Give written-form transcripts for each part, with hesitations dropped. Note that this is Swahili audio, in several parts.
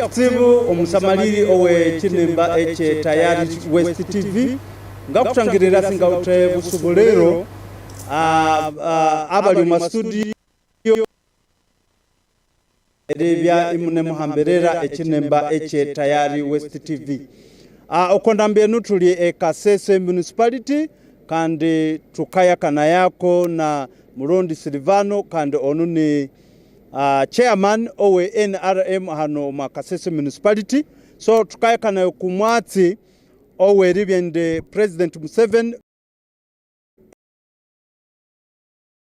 Kutsibu omusamaliri owe Kinimba eche Tayari West TV ngakutangirira singaute busubulero abali mu studio ebya imune muhamberera Kinimba eche Tayari West TV okondambye nutuli Kasese municipality kandi tukaya kana yako na Murondi Silvano kandi onuni chairman owe NRM hano Kasese municipality. So tukaya kana kumwati owe ribyende President Museveni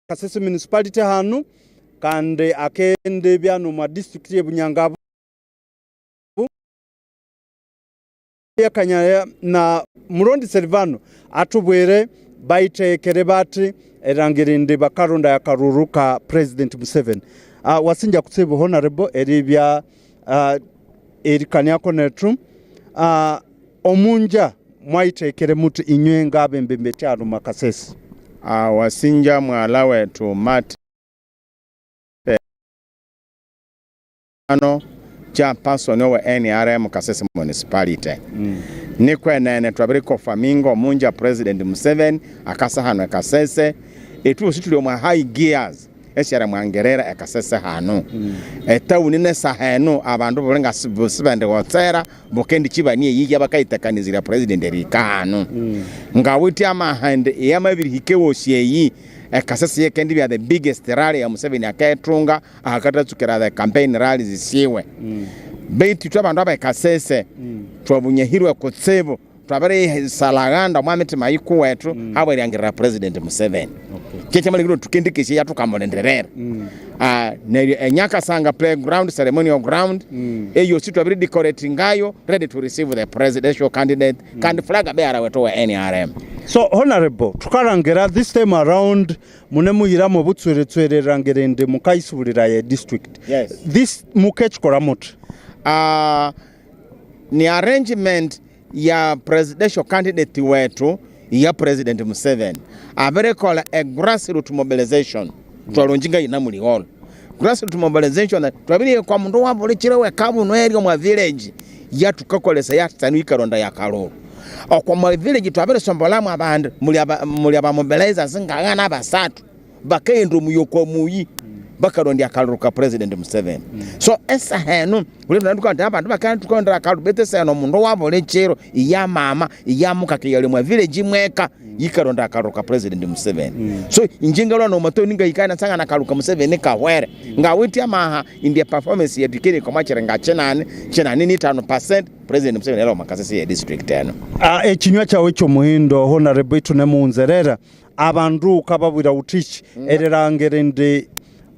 Kasese municipality hano kandi akende byano ma district ye Bunyangabo yakanya na Murondi Silvano atubwere baite kerebati erangirinde bakaronda yakaruruka President Museveni. Wasinja kutsibu honorable eribya erikanyako netu omunja mwayitekere mutu inywe ngabe mbembete alu Kasese. Wasinja mwala wetu mate ano cha person wa NRM Kasese municipality. Nikwe nene twabiri kofamingo munja President Museveni akasa hano Kasese etu situlio mwa high gears esyara mwangerera Kasese hano etawuni ne sahano abantu bolenga sibende wotsera bokendi kibani yiya bakayitekanizira President erika hano ngawiti amahande yamabiri hikewosyeyi Kasese yekendi bya the biggest rally ya Museveni akayetrunga akatatsukira the campaign rally zisiwe beti twabantu aba Kasese twabunyehirwe kutsebo twabare salaganda mwamete mayiku wetu habari yangira President Museveni kecha malikiro tukendikishe yatukamolenderera enyaka sanga playground ceremonial ground eyo situ abiri decorate ngayo ready to receive the presidential candidate kandi flag beara wetu wa NRM. So honorable tukarangera this time around munemuyira mu butsweretswere rangerende mukaisubulira ya district. Yes. This mukech koramut ni arrangement ya presidential candidate wetu ya President Museveni abere kola a grassroots mobilization twalonjinga inamuli all grassroots mobilization twabiri kwa mundu wabuli kirewe kabuno eri mu village ya tukakolesa ya tanuika ronda ya kaloro okwa mu village twabere sombolamu abandi muli aba mobilizers ngagana basatu bakendo muyoko muyi bakarondia kaluruka President Museveni. So esa henu uli nanduka abantu bakantu kondra kalubete seno mundu wabole chero iya mama iya mukake yale mu village mweka yikaronda kaluruka President Museveni. So injingalo no mato ninga yikana sanga na kaluruka Museveni kahwere ngawiti amaha in the performance ya dikini kwa machirenga chenani ni 5% President Museveni elo Kasese ya district eno. Ekinywa cyawe cyo muhindo honorable tunemunzerera abandu kababwira utichi ererangerende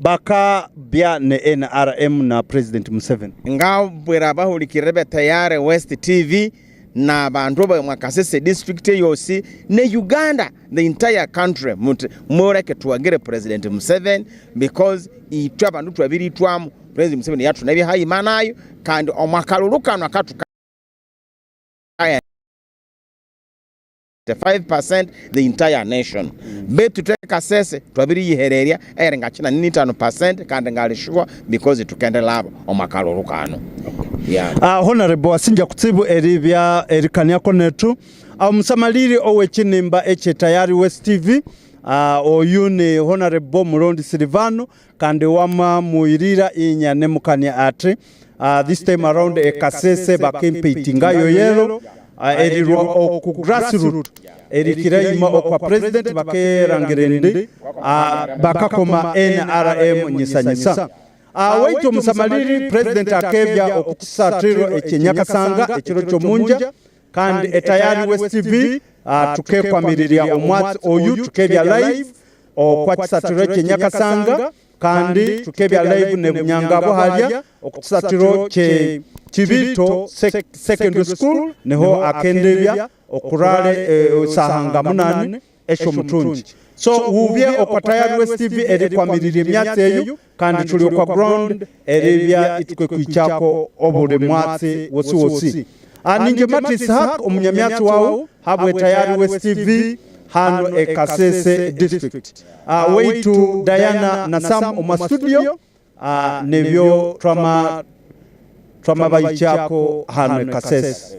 baka bya ne NRM na President Museveni ngabwera bahulikirebe Tayari West TV na bantu ba Kasese district yosi ne Uganda the entire country mureke tuagere President Museveni because itwa bantu twabiri twamu President Museveni yatu nabi hayi manayo kandi omwakalulukano akatuka the 5% the entire nation betu Kasese twabiri yihereria erenga china 5% kandi ngalishwa because tukende labo omakalurukano. Honorable Wasinja kutsibu eribya erikanyako netu musamaliri owe Kinimba eche Tayari West TV oyune Honorable Murondi Silvano kandi wama muirira inyane mukanya ate this time around Kasese bakempetingayo yero erirwa oku grassroots erikirayima okwa president bakerangerende bakakoma NRM nyisanyisa waito musamaliri president akebya okukisatiro ekinyakasanga ekiro kyo munja kandi Tayari West TV tukekwamirira omwatsi oyu tukebya live okwa kisatiro ekinyakasanga kandi tukebya live ne Bunyangabo halya okukisatiro kye Kibito secondary school neho akendebya okurale sahanga munane esho mutunji. So ubye okwa Tayari West TV erikwamirira emyatsi eyo kandi tuli okwa ground eribya itukwe kwichako obule mwatsi wosi ninge Matis hak omunyamyatsi wawo habwe Tayari West TV hano Kasese district way to Diana na Sam oma studio nebyo twamabayichako hano kasese